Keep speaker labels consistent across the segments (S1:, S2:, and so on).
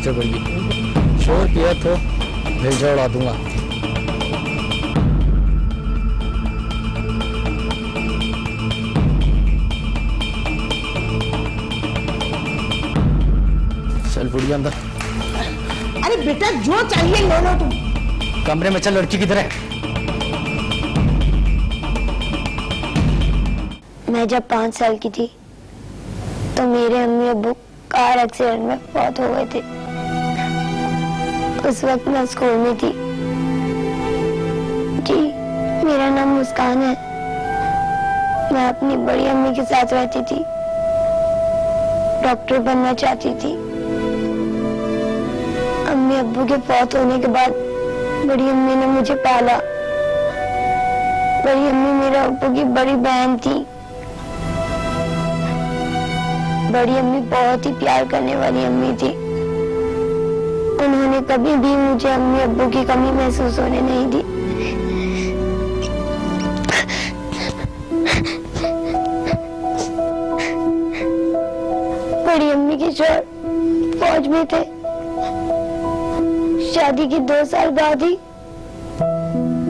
S1: Torture करेगी। शोर किया तो भेजा उड़ा दूंगा। चल बुढ़ी अंदर।
S2: अरे बेटा जो चाहिए ले लो तुम।
S1: कमरे में चल, लड़की किधर है?
S3: मैं जब 5 साल की थी तो मेरे अम्मी अब्बू कार एक्सीडेंट में फौत हो गए थे। उस वक्त मैं स्कूल में थी। जी, मेरा नाम मुस्कान है। मैं अपनी बड़ी अम्मी के साथ रहती थी। डॉक्टर बनना चाहती थी। अम्मी अब्बू के फौत होने के बाद बड़ी अम्मी ने मुझे पाला। बड़ी अम्मी मेरे अब्बू की बड़ी बहन थी। बड़ी अम्मी बहुत ही प्यार करने वाली अम्मी थी। उन्होंने कभी भी मुझे अम्मी अब्बू की कमी महसूस होने नहीं दी। बड़ी अम्मी के शौहर फौज में थे। शादी के 2 साल बाद ही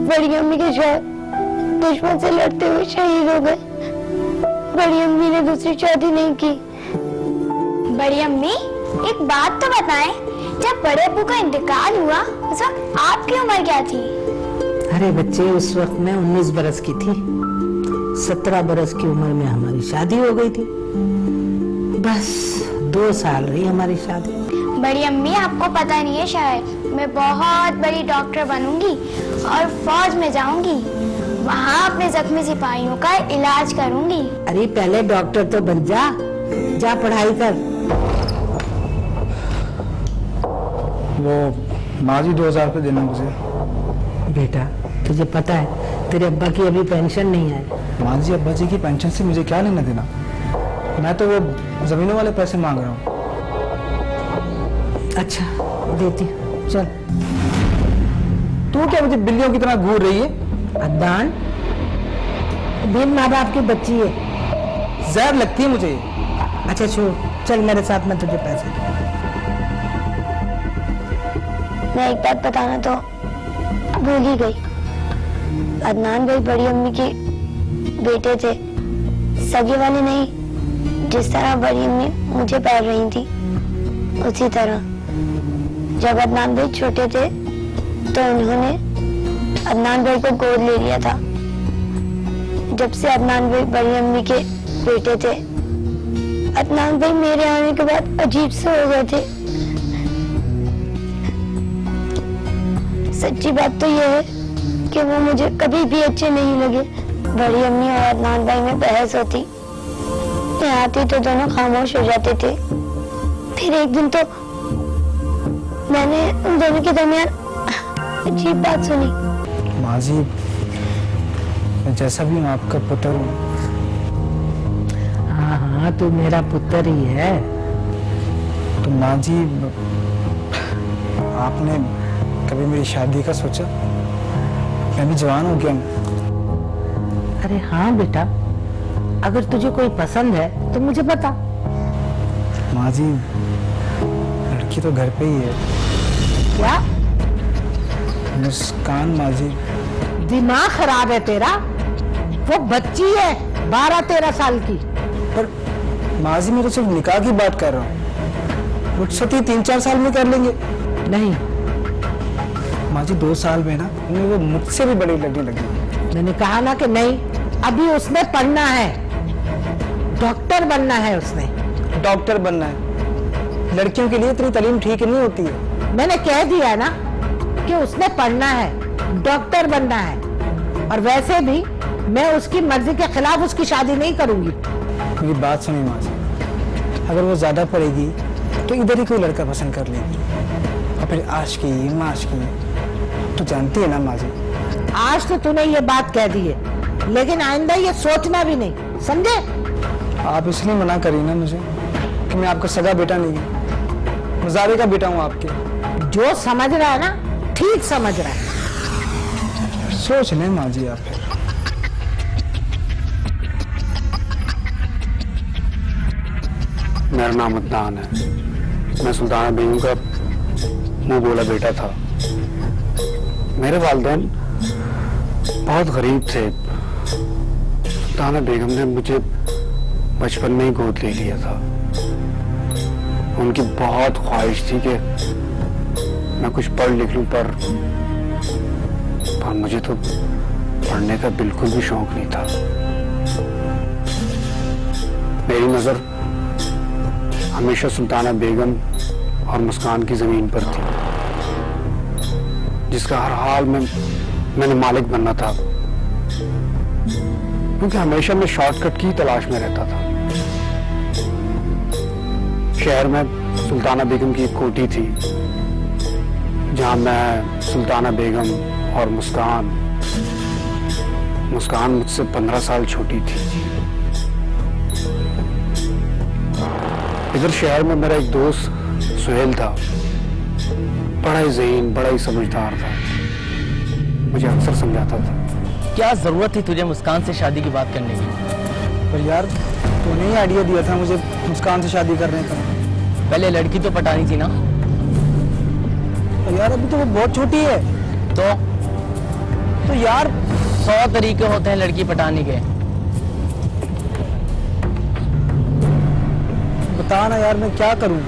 S3: बड़ी अम्मी के शौहर दुश्मन से लड़ते हुए शहीद हो गए। बड़ी अम्मी ने दूसरी शादी नहीं की।
S4: बड़ी अम्मी, एक बात तो बताएं, जब बड़े अब्बू का इंतकाल हुआ उस वक्त आपकी उम्र क्या थी?
S2: अरे बच्चे, उस वक्त मैं 19 बरस की थी। 17 बरस की उम्र में हमारी शादी हो गई थी। बस 2 साल रही हमारी शादी।
S4: बड़ी अम्मी, आपको पता नहीं है शायद मैं बहुत बड़ी डॉक्टर बनूंगी और फौज में जाऊंगी। वहाँ अपने जख्मी सिपाहियों का इलाज करूंगी।
S2: अरे पहले डॉक्टर तो बन जा पढ़ाई कर।
S1: वो माँ जी 2000 रुपये देना मुझे।
S2: बेटा तुझे पता है तेरे अब्बा की अभी पेंशन नहीं आई।
S1: माँ जी, अब्बा जी की पेंशन से मुझे क्या लेना देना? मैं तो वो जमीनों वाले पैसे मांग रहा हूँ।
S2: अच्छा देती, चल।
S1: तू क्या मुझे बिल्लियों की तरह घूर रही है?
S2: अदनान, बिन माँ बाप की बच्ची है,
S1: जहर लगती है मुझे।
S2: अच्छा छोड़, चल मेरे साथ में तुझे पैसे।
S3: मैं एक बात बताना तो भूल ही गई। अदनान भाई बड़ी अम्मी के बेटे थे, सगे वाले नहीं। जिस तरह बड़ी अम्मी मुझे पाल रही थी उसी तरह। जब अदनान भाई छोटे थे तो उन्होंने अदनान भाई को गोद ले लिया था। जब से अदनान भाई बड़ी अम्मी के बेटे थे, अदनान भाई मेरे आने के बाद अजीब से हो गए थे। सच्ची बात तो यह है कि वो मुझे कभी भी अच्छे नहीं लगे। बड़ी अम्मी और अदनान भाई में बहस होती, मैं आती तो दोनों खामोश हो जाते थे। फिर एक दिन तो मैंने उन दोनों के दरमियान अजीब बात सुनी।
S1: माँ जी, मैं जैसा भी हूँ आपका पुत्र हूँ।
S2: हाँ हाँ, तू मेरा पुत्र ही है।
S1: तो माँ जी, आपने कभी मेरी शादी का सोचा? मैं भी जवान हो गया हूँ।
S2: अरे हाँ बेटा, अगर तुझे कोई पसंद है तो मुझे बता।
S1: माँ जी, लड़की तो घर पे ही है।
S2: क्या?
S1: मुस्कान। माँ जी,
S2: दिमाग खराब है तेरा? वो बच्ची है 12-13 साल की।
S1: पर माँ जी, मैं तो सिर्फ निकाह की बात कर रहा हूँ। रुखसत ही 3-4 साल में कर लेंगे।
S2: नहीं
S1: माँ जी, 2 साल में ना उन्हें वो मुझसे भी बड़ी लगने लगी।
S2: मैंने कहा ना कि नहीं, अभी उसने पढ़ना है, डॉक्टर बनना है उसने।
S1: डॉक्टर बनना है? लड़कियों के लिए इतनी तालीम ठीक नहीं होती है।
S2: मैंने कह दिया है ना कि उसने पढ़ना है, डॉक्टर बनना है। और वैसे भी मैं उसकी मर्जी के खिलाफ उसकी शादी नहीं करूंगी।
S1: मेरी बात सुनिए माँ जी, अगर वो ज्यादा पढ़ेगी तो इधर ही कोई लड़का पसंद कर लेगी। और फिर आशिकी माशिकी तो जानती है ना माँ जी।
S2: आज तो तूने ये बात कह दी है, लेकिन आइंदा ये सोचना भी नहीं, समझे?
S1: आप इसलिए मना करिए ना मुझे कि मैं आपका सगा बेटा नहीं हूँ, मज़ारे का बेटा हूँ आपके।
S2: जो समझ रहा है ना, ठीक समझ रहा है।
S1: सोच लें माँ जी आप।
S5: मेरा नाम अदनान है। मैं सुल्तान बेगम का मुंह बोला बेटा था। मेरे वालिदैन बहुत गरीब थे। सुल्ताना बेगम ने मुझे बचपन में ही गोद ले लिया था। उनकी बहुत ख्वाहिश थी कि मैं कुछ पढ़ लिख लूं, पर मुझे तो पढ़ने का बिल्कुल भी शौक नहीं था। मेरी नजर हमेशा सुल्ताना बेगम और मुस्कान की जमीन पर थी, जिसका हर हाल में मैंने मालिक बनना था, क्योंकि हमेशा मैं शॉर्टकट की तलाश में रहता था। शहर में सुल्ताना बेगम की एक कोठी थी, जहां मैं, सुल्ताना बेगम और मुस्कान मुझसे 15 साल छोटी थी। इधर शहर में मेरा एक दोस्त सुहेल था। बड़ा ही ज़हीन, बड़ा ही समझदार था। मुझे अक्सर समझाता था।
S6: क्या जरूरत थी तुझे मुस्कान से शादी की बात करने की?
S1: पर यार तूने ही आइडिया दिया था मुझे मुस्कान से शादी करने का।
S6: पहले लड़की तो पटानी थी ना।
S1: पर यार अभी तो वो बहुत छोटी है।
S6: तो यार 100 तरीके होते हैं लड़की पटाने के।
S1: बता ना यार, मैं क्या करूं?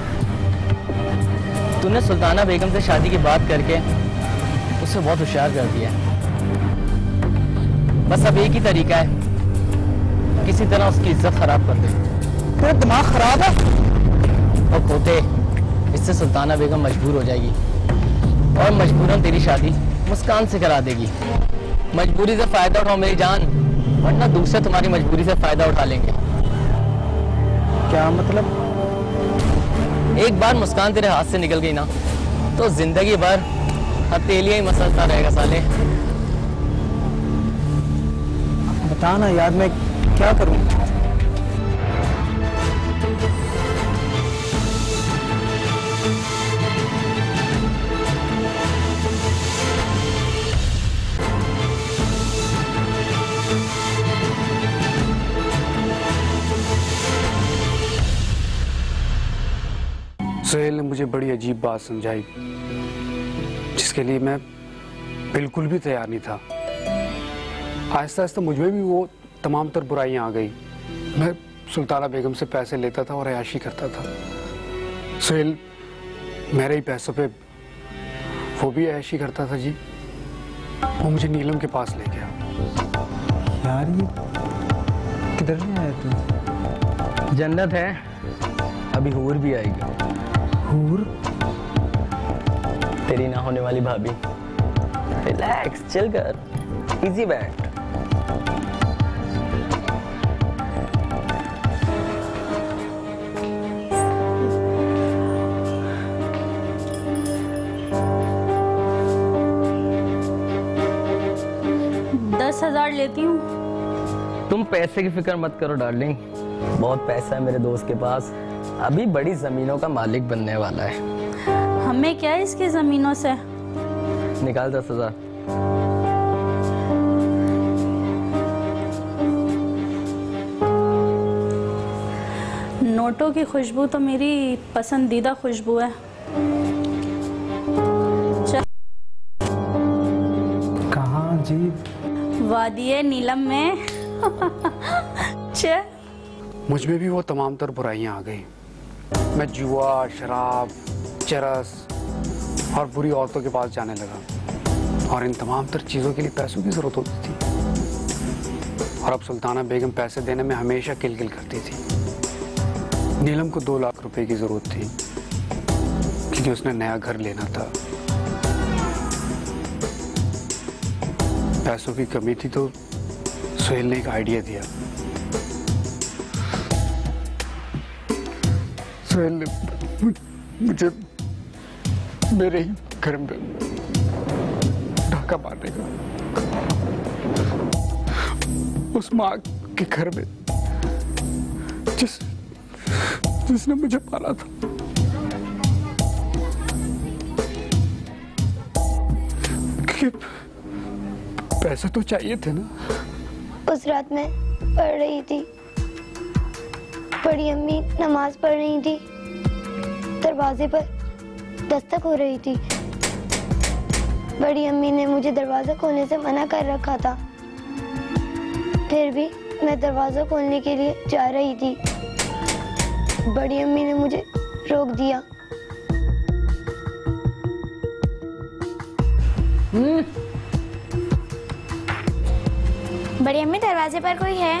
S6: तूने सुल्ताना बेगम से शादी की बात करके उसे बहुत होशियार कर दिया। बस अब एक ही तरीका है, किसी तरह उसकी इज्जत खराब कर दे।
S1: तेरा दिमाग खराब है?
S6: और खोते, इससे सुल्ताना बेगम मजबूर हो जाएगी और मजबूरन तेरी शादी मुस्कान से करा देगी। मजबूरी से फायदा उठाओ मेरी जान, वरना दूसरे तुम्हारी मजबूरी से फायदा उठा लेंगे।
S1: क्या मतलब?
S6: एक बार मुस्कान तेरे हाथ से निकल गई ना, तो जिंदगी भर हथेलियां ही मसलता रहेगा साले।
S1: बता ना यार, मैं क्या करूं?
S5: 'सुहेल ने मुझे बड़ी अजीब बात समझाई, जिसके लिए मैं बिल्कुल भी तैयार नहीं था। आहिस्ता आहिस्ता मुझ में भी वो तमाम तर बुराइयां आ गई। मैं सुल्ताना बेगम से पैसे लेता था और अयाशी करता था। सुहेल मेरे ही पैसों पे वो भी अयाशी करता था जी। वो मुझे नीलम के पास ले गया।
S1: यार ये किधर से आया तू?
S6: जन्नत है, अभी हूर भी आएगी।
S1: हूर?
S6: तेरी ना होने वाली भाभी। रिलैक्स, चिल कर, इजी बैठ।
S7: $10,000 लेती हूँ।
S6: तुम पैसे की फिक्र मत करो डार्लिंग, बहुत पैसा है मेरे दोस्त के पास। अभी बड़ी जमीनों का मालिक बनने वाला है।
S7: हमें क्या है इसकी जमीनों से?
S6: निकाल 10,000।
S7: नोटों की खुशबू तो मेरी पसंदीदा खुशबू है।
S1: कहाँ जी?
S7: वादिये नीलम में। चल।
S5: मुझ में भी वो तमाम तर बुराइयां आ गई। मैं जुआ, शराब, चरस और बुरी औरतों के पास जाने लगा, और इन तमाम तर चीज़ों के लिए पैसों की ज़रूरत होती थी। और अब सुल्ताना बेगम पैसे देने में हमेशा किलकिल करती थी। नीलम को 2 लाख रुपए की ज़रूरत थी, क्योंकि उसने नया घर लेना था। पैसों की कमी थी, तो सुहेल ने एक आइडिया दिया। सुहेल ने मुझे मेरे ही घर में डाका मारने का, उस माँ के घर में जिसने मुझे पाला था। क्योंकि पैसे तो चाहिए थे ना।
S3: उस रात मैं पढ़ रही थी, बड़ी अम्मी नमाज पढ़ रही थी। दरवाजे पर दस्तक हो रही थी। बड़ी अम्मी ने मुझे दरवाजा खोलने से मना कर रखा था, फिर भी मैं दरवाजा खोलने के लिए जा रही थी। बड़ी अम्मी ने मुझे रोक दिया।
S4: बड़ी अम्मी, दरवाजे पर कोई है?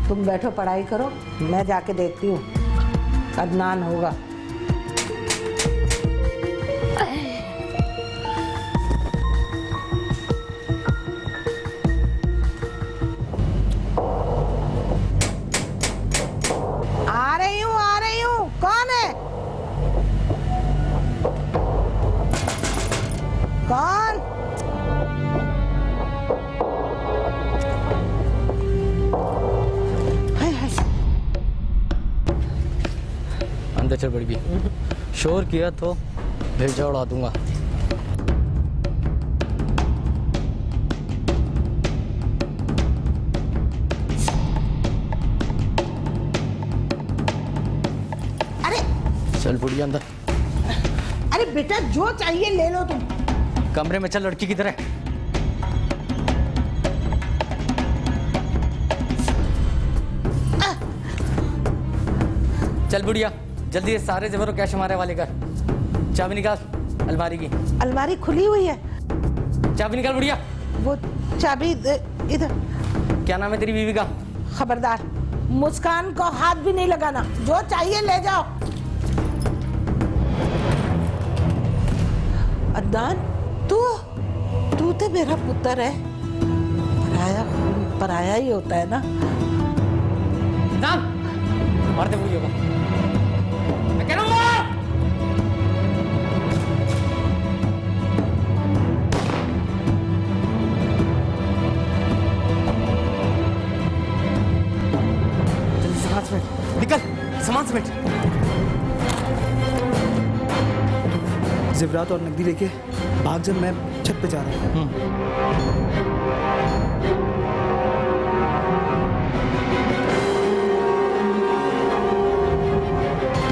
S2: तुम बैठो, पढ़ाई करो, मैं जाके देखती हूँ। अदनान होगा। आ रही हूँ। कौन है? कौन?
S6: अंदर चल बड़ी भी। शोर किया तो भेजा उड़ा दूंगा।
S2: अरे
S6: चल बुढ़िया अंदर।
S2: अरे बेटा, जो चाहिए ले लो तुम।
S6: कमरे में चल, लड़की की तरह। चल बुढ़िया, जल्दी ये सारे जेवर और कैश हमारे वाले कर। चाबी निकाल अलमारी की।
S2: अलमारी खुली हुई है।
S6: चाबी निकाल बुढ़िया।
S2: वो चाबी इधर।
S6: क्या नाम है तेरी बीवी का?
S2: खबरदार, मुस्कान को हाथ भी नहीं लगाना। जो चाहिए ले जाओ। अदनान, तू तो मेरा पुत्र है। पराया ही होता है ना।
S6: मार दे बुढ़िया को। मैं कह रहा हूँ निकल, सामान समेट।
S1: ज़ेवरात और नकदी लेके भाग जब मैं छत पे जा रहा हूँ।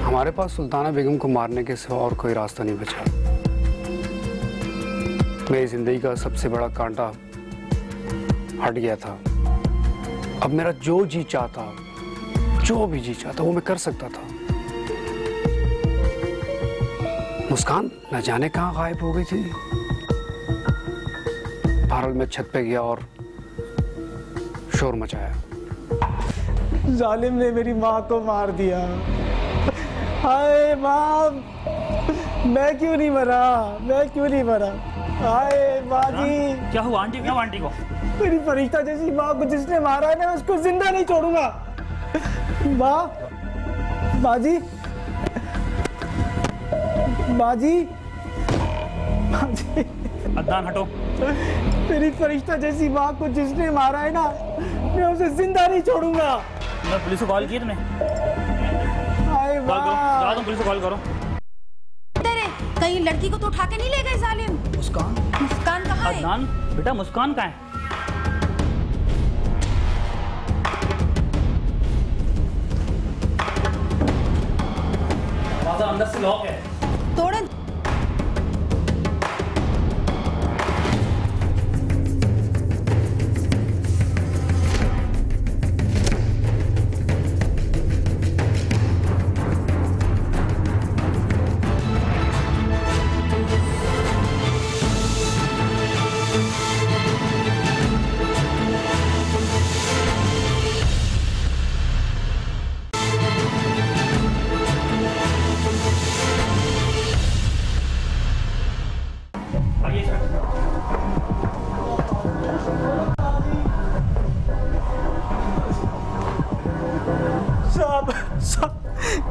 S5: हमारे पास सुल्ताना बेगम को मारने के सिवा और कोई रास्ता नहीं बचा। मेरी जिंदगी का सबसे बड़ा कांटा हट गया था। अब मेरा जो भी जी चाहता वो मैं कर सकता था। मुस्कान न जाने कहां गायब हो गई थी। बहरहाल मैं छत पे गया और शोर मचाया।
S1: जालिम ने मेरी माँ को मार दिया। हाय माँ, मैं क्यों नहीं मरा? हाय माँ जी।
S8: क्या हुआ आंटी? क्या हुआ आंटी को?
S1: मेरी फरिश्ता जैसी माँ को जिसने मारा है ना, मैं उसको जिंदा नहीं छोड़ूंगा। माँ जी।
S8: अदनान हटो।
S1: मेरी फरिश्ता जैसी माँ को जिसने मारा है ना, मैं उसे जिंदा नहीं छोड़ूंगा।
S8: मैं पुलिस को कॉल की तुमने?
S1: हाय
S8: कॉल करो, जाओ तुम पुलिस को कॉल करो।
S9: कहीं लड़की को तो उठा के नहीं ले गए जालिम? मुस्कान कहाँ है?
S8: अदनान बेटा, मुस्कान कहाँ है? दरवाजा अंदर से लॉक है।
S9: तोड़े।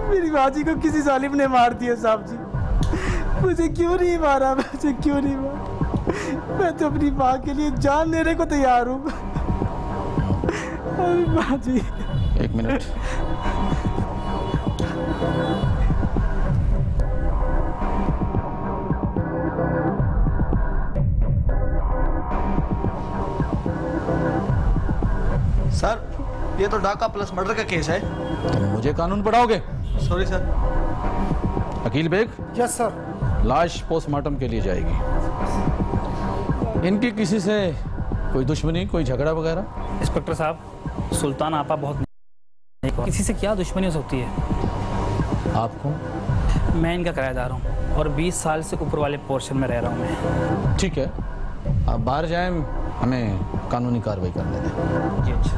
S1: मेरी माँ जी को किसी जालिम ने मार दिया साहब जी। मुझे क्यों नहीं मारा? मैं तो अपनी माँ के लिए जान देने को तैयार हूँ। माँ जी,
S6: एक मिनट।
S10: सर, ये तो डाका प्लस मर्डर का केस है।
S11: तुम मुझे कानून पढ़ाओगे?
S10: Sorry sir.
S11: Akil Beg.
S1: Yes sir.
S11: लाश पोस्टमार्टम के लिए जाएगी। इनकी किसी से कोई दुश्मनी, कोई झगड़ा वगैरह?
S8: इंस्पेक्टर साहब, सुल्तान आपा बहुत किसी से क्या दुश्मनी हो सकती है?
S11: आपको?
S8: मैं इनका किराएदार हूँ और 20 साल से ऊपर वाले पोर्शन में रह रहा हूँ मैं।
S11: ठीक है, आप बाहर जाएं, हमें कानूनी कार्रवाई करने दें।
S8: जी अच्छा।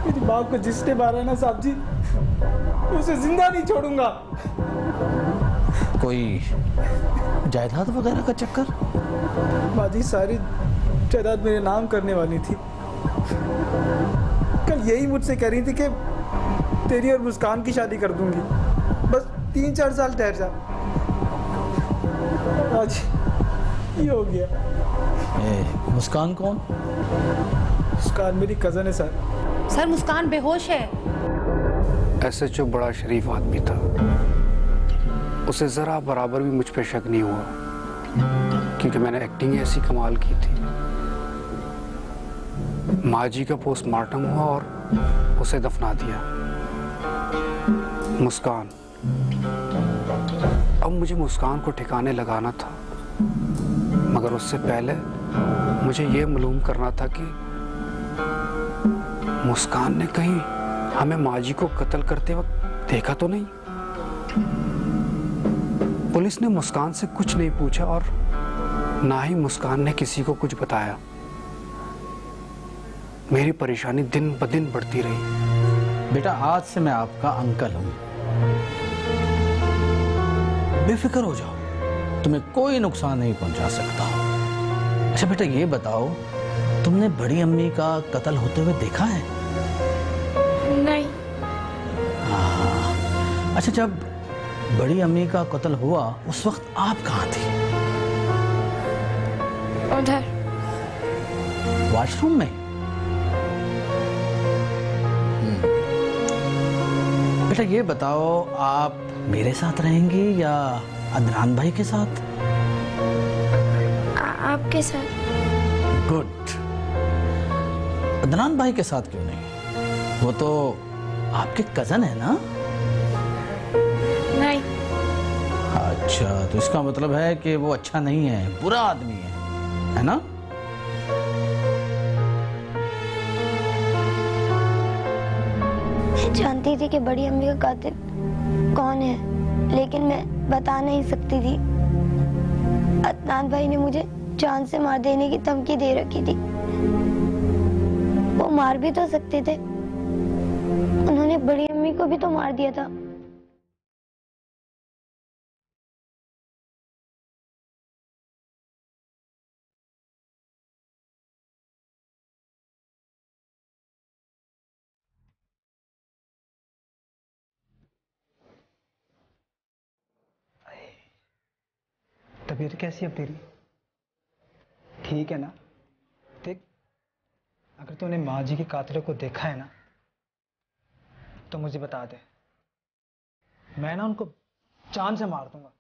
S1: मेरी बाप को जिसने मारा ना साहब जी, उसे जिंदा नहीं छोड़ूंगा।
S11: कोई जायदाद वगैरह का चक्कर?
S1: बाजी सारी जायदाद मेरे नाम करने वाली थी। कल यही मुझसे कह रही थी कि तेरी और मुस्कान की शादी कर दूंगी, बस 3-4 साल ठहर जा। आज ये हो गया।
S11: मुस्कान कौन?
S1: मुस्कान मेरी कजन है सर।
S9: सर मुस्कान बेहोश है।
S5: SHO बड़ा शरीफ आदमी था, उसे जरा बराबर भी मुझ पे शक नहीं हुआ, क्योंकि मैंने एक्टिंग ऐसी कमाल की थी। माँ जी का पोस्टमार्टम हुआ और उसे दफना दिया। मुस्कान, अब मुझे मुस्कान को ठिकाने लगाना था, मगर उससे पहले मुझे ये मालूम करना था कि मुस्कान ने कहीं हमें माँ जी को कत्ल करते वक्त देखा तो नहीं। पुलिस ने मुस्कान से कुछ नहीं पूछा और ना ही मुस्कान ने किसी को कुछ बताया। मेरी परेशानी दिन ब दिन बढ़ती रही।
S11: बेटा, आज से मैं आपका अंकल हूं, बेफिक्र हो जाओ, तुम्हें कोई नुकसान नहीं पहुंचा सकता। अच्छा बेटा, ये बताओ, तुमने बड़ी अम्मी का कत्ल होते हुए देखा है?
S4: नहीं।
S11: अच्छा, जब बड़ी अम्मी का कत्ल हुआ उस वक्त आप कहाँ थी?
S4: उधर
S11: वॉशरूम में? बेटा ये बताओ, आप मेरे साथ रहेंगी या अदनान भाई के साथ?
S4: आपके साथ।
S11: गुड। अदनान भाई के साथ क्यों नहीं? वो तो आपके कजन है ना?
S4: नहीं।
S11: अच्छा, तो इसका मतलब है कि वो अच्छा नहीं है, बुरा आदमी है ना?
S3: मैं जानती थी कि बड़ी अम्मी का कातिल कौन है, लेकिन मैं बता नहीं सकती थी। अदनान भाई ने मुझे जान से मार देने की धमकी दे रखी थी। वो मार भी तो सकते थे, उन्होंने बड़ी अम्मी को भी तो मार दिया था।
S1: तबीयत कैसी है अब तेरी? ठीक है ना? देख, अगर तूने माँ जी के कातिलों को देखा है ना, तो मुझे बता दे, मैं ना उनको जान से मार दूंगा।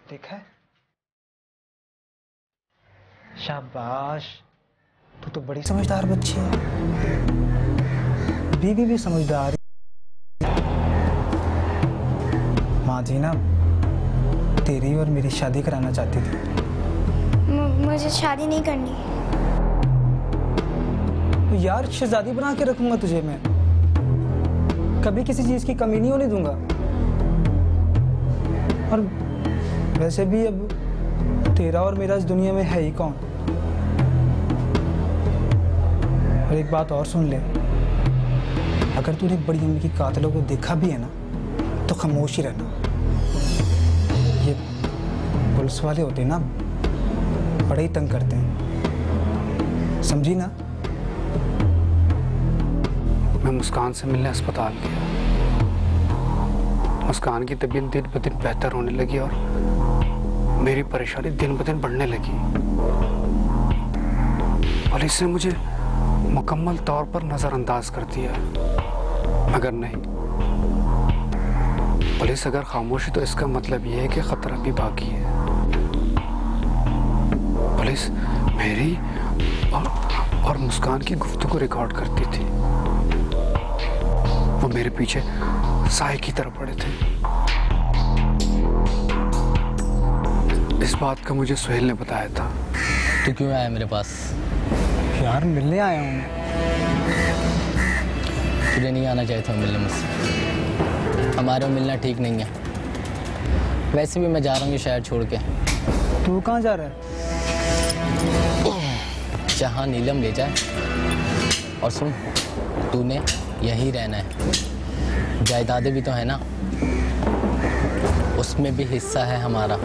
S1: देखा है? शाबाश, तू तो बड़ी समझदार बच्ची है। बीवी भी समझदार है। माँ जी ना तेरी और मेरी शादी कराना चाहती थी।
S4: मुझे शादी नहीं करनी।
S1: तो यार, शहजादी बना के रखूंगा तुझे मैं, कभी किसी चीज की कमी नहीं होने दूंगा। और वैसे भी अब तेरा और मेरा इस दुनिया में है ही कौन। और एक बात और सुन ले, अगर तूने बड़ी अम्मी की कातिलों को देखा भी है ना, तो खामोश ही रहना। ये पुलिस वाले होते हैं ना, बड़े ही तंग करते हैं, समझी ना?
S5: मैं मुस्कान से मिलने अस्पताल गया। मुस्कान की तबीयत दिन ब दिन बेहतर होने लगी और मेरी परेशानी दिन ब दिन बढ़ने लगी। पुलिस ने मुझे मुकम्मल तौर पर नजरअंदाज कर दिया, मगर नहीं, पुलिस अगर खामोश है तो इसका मतलब यह है कि खतरा भी बाकी है। पुलिस मेरी और मुस्कान की गुफ्तगू रिकॉर्ड करती थी। मेरे पीछे साए की तरह पड़े थे। इस बात का मुझे सुहेल ने बताया था।
S6: तू क्यों आया मेरे पास?
S1: यार मिलने आया हूँ।
S6: तुझे नहीं आना चाहिए था मिलने मुझसे। हमारे मिलना ठीक नहीं है। वैसे भी मैं जा रहा हूँ ये शहर छोड़ के।
S1: तू कहाँ जा रहा है?
S6: जहाँ नीलम ले जाए। और सुन, तूने यहीं रहना है। जायदादें भी तो है ना, उसमें भी हिस्सा है हमारा।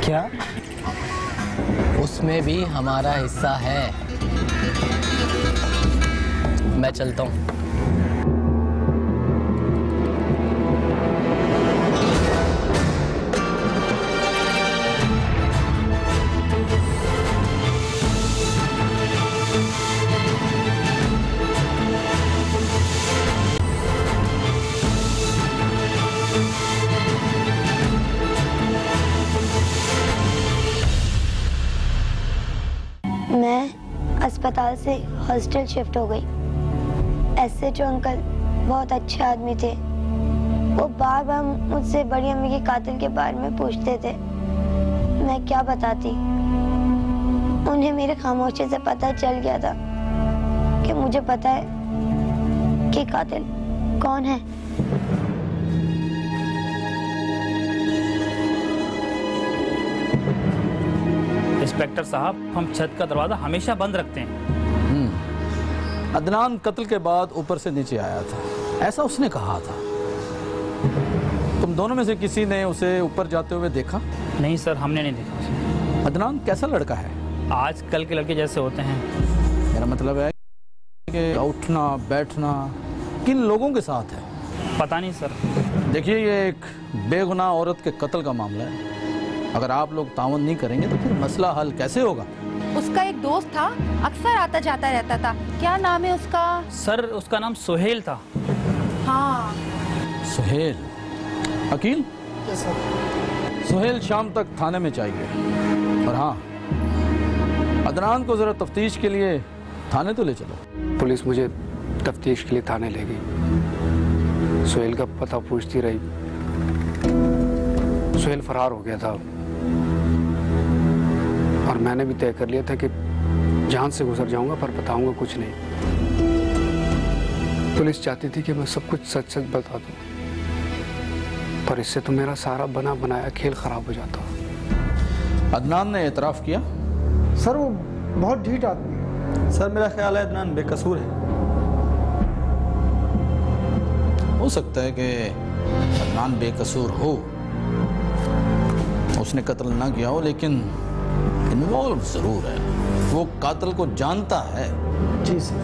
S1: क्या?
S6: उसमें भी हमारा हिस्सा है। मैं चलता हूँ।
S3: मैं अस्पताल से हॉस्टल शिफ्ट हो गई। एसएचओ अंकल बहुत अच्छे आदमी थे। वो बार बार मुझसे बड़ी अम्मी के कातिल के बारे में पूछते थे। मैं क्या बताती? उन्हें मेरे खामोशी से पता चल गया था कि मुझे पता है कि कातिल कौन है।
S8: इंस्पेक्टर साहब, हम छत का दरवाजा हमेशा बंद रखते हैं।
S11: अदनान कत्ल के बाद ऊपर से नीचे आया था, ऐसा उसने कहा था। तुम दोनों में से किसी ने उसे ऊपर जाते हुए देखा?
S8: नहीं सर, हमने नहीं देखा।
S11: अदनान कैसा लड़का है?
S8: आजकल के लड़के जैसे होते हैं।
S11: मेरा मतलब है कि उठना बैठना किन लोगों के साथ है?
S8: पता नहीं सर।
S11: देखिए, ये एक बेगुनाह औरत के कत्ल का मामला है। अगर आप लोग तावन नहीं करेंगे तो फिर मसला हल कैसे होगा?
S9: उसका एक दोस्त था, अक्सर आता जाता रहता था। क्या नाम है उसका?
S8: सर, उसका नाम सुहेल था।
S9: हाँ,
S11: सुहेल। अकील? सुहेल शाम तक थाने में चाहिए। और हाँ, अदनान को जरा तफ्तीश के लिए थाने तो ले चलो।
S5: पुलिस मुझे तफ्तीश के लिए थाने ले गई। सुहेल का पता पूछती रही। सुहेल फरार हो गया था और मैंने भी तय कर लिया था कि जान से गुजर जाऊंगा पर बताऊंगा कुछ नहीं। पुलिस चाहती थी कि मैं सब कुछ सच सच बता दूं, पर इससे तो मेरा सारा बना बनाया खेल खराब हो जाता।
S11: अदनान ने एतराफ़ किया?
S1: सर वो बहुत ढीठ आदमी है।
S10: सर मेरा ख्याल है अदनान बेकसूर है।
S11: हो सकता है कि अदनान बेकसूर हो, उसने कत्ल ना किया हो, लेकिन इन्वॉल्व जरूर है। वो कातिल को जानता है।
S1: जी सर।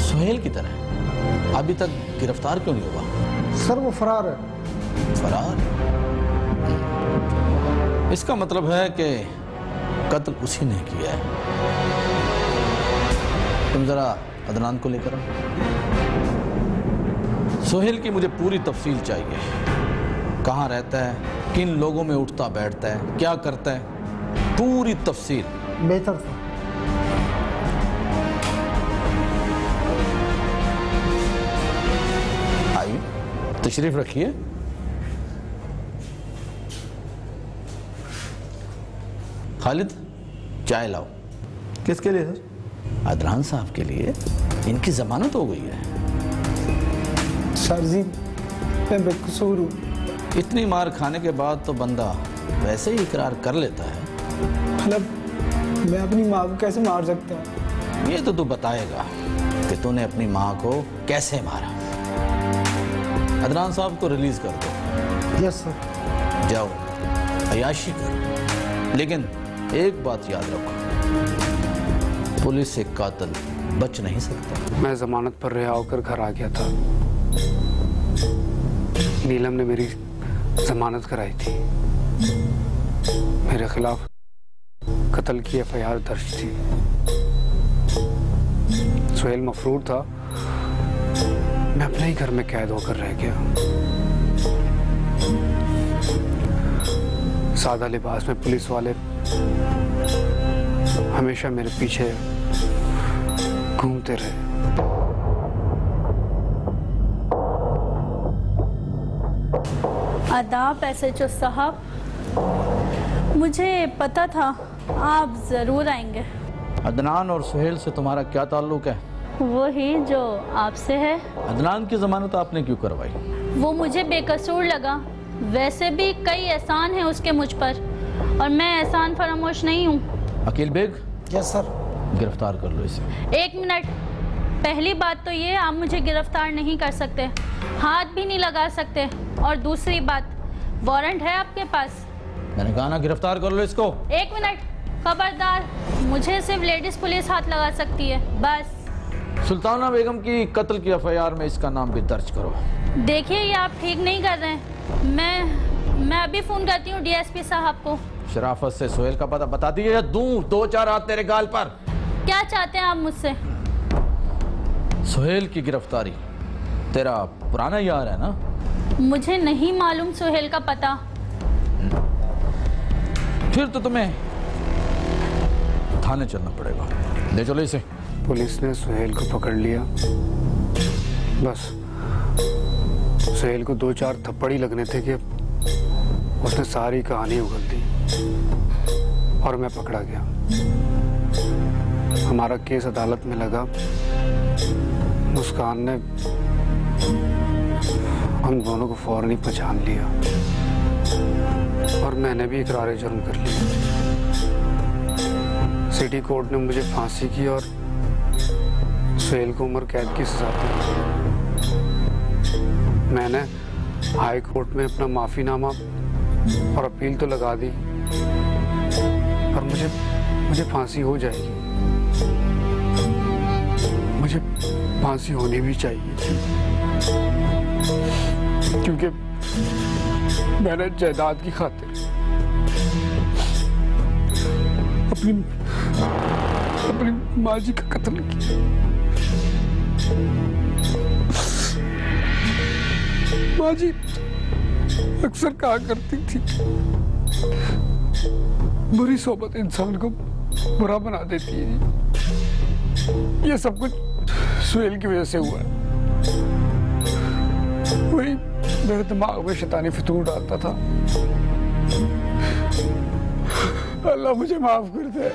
S11: सुहेल की तरह अभी तक गिरफ्तार क्यों नहीं हुआ?
S1: सर वो फरार है।
S11: फरार? इसका मतलब है कि कत्ल उसी ने किया है। तुम जरा अदनान को लेकर आओ। सुहेल की मुझे पूरी तफसील चाहिए। कहाँ रहता है, किन लोगों में उठता बैठता है, क्या करता है, पूरी तफसील।
S1: बेहतर सर।
S11: आइए, तशरीफ रखिए। खालिद, चाय लाओ।
S10: किसके लिए सर?
S11: अदनान साहब के लिए। इनकी जमानत हो गई है।
S1: सर जी, मैं बेकसूर हूँ।
S11: इतनी मार खाने के बाद तो बंदा वैसे ही इकरार कर लेता है।
S1: मतलब मैं अपनी माँ को कैसे मार सकता हूँ?
S11: ये तो तू बताएगा कि तूने अपनी माँ को कैसे मारा। अदनान साहब को रिलीज कर दो।
S1: Yes sir.
S11: जाओ, अयाशी करो, लेकिन एक बात याद रखो, पुलिस से कातिल बच नहीं सकता।
S5: मैं जमानत पर रिहा होकर घर आ गया था। नीलम ने मेरी जमानत कराई थी। मेरे खिलाफ कत्ल की एफआईआर दर्ज थी। सुहेल मफरूर था। मैं अपने ही घर में कैद होकर रह गया। सादा लिबास में पुलिस वाले हमेशा मेरे पीछे घूमते रहे।
S7: आदाब एसएचओ साहब, मुझे पता था आप ज़रूर आएंगे।
S11: अदनान और सुहेल से तुम्हारा क्या ताल्लुक है?
S7: वही जो आपसे है।
S11: अदनान की जमानत आपने क्यों करवाई?
S7: वो मुझे बेकसूर लगा। वैसे भी कई एहसान हैं उसके मुझ पर, और मैं एहसान फरामोश नहीं हूँ।
S11: अकील बेग।
S1: Yes sir.
S11: गिरफ्तार कर लो इसे।
S7: एक मिनट, पहली बात तो ये, आप मुझे गिरफ्तार नहीं कर सकते, हाथ भी नहीं लगा सकते, और दूसरी बात, वारंट है आपके पास?
S11: मैंने कहा ना गिरफ्तार कर लो इसको।
S7: एक मिनट, खबरदार, मुझे सिर्फ लेडीज पुलिस हाथ लगा सकती है, बस।
S11: सुल्ताना बेगम की कत्ल की एफआईआर में इसका नाम भी दर्ज करो।
S7: देखिए, ये आप ठीक नहीं कर रहे हैं। मैं अभी फोन करती हूँ डीएसपी साहब को।
S11: शराफत से सुहेल का पता बता दिए या दूं 2-4 हाथ तेरे गाल पर?
S7: क्या चाहते हैं आप मुझसे?
S11: सुहेल की गिरफ्तारी। तेरा पुराना यार है ना?
S7: मुझे नहीं मालूम सुहेल का पता।
S11: फिर तो तुम्हें थाने चलना पड़ेगा। ले चलो इसे।
S5: पुलिस ने सुहेल को पकड़ लिया, बस सुहेल को 2-4 थप्पड़ ही लगने थे कि उसने सारी कहानी उगल दी और मैं पकड़ा गया। हमारा केस अदालत में लगा। मुस्कान ने हम दोनों को फौरन ही पहचान लिया और मैंने भी इकरार जुर्म कर लिया। सिटी कोर्ट ने मुझे फांसी की और सुहेल को उम्र कैद की सजा दी। मैंने हाई कोर्ट में अपना माफीनामा और अपील तो लगा दी, पर मुझे फांसी हो जाएगी। मुझे फांसी होनी भी चाहिए क्योंकि मैंने जायदाद की खातिर अपनी माँ जी का कत्ल किया। माँ जी अक्सर कहा करती थी, बुरी सोबत इंसान को बुरा बना देती है। ये सब कुछ सुहेल की वजह से हुआ है। वही मेरे दिमाग में शैतानी फितूर डालता था। अल्लाह मुझे माफ कर दे।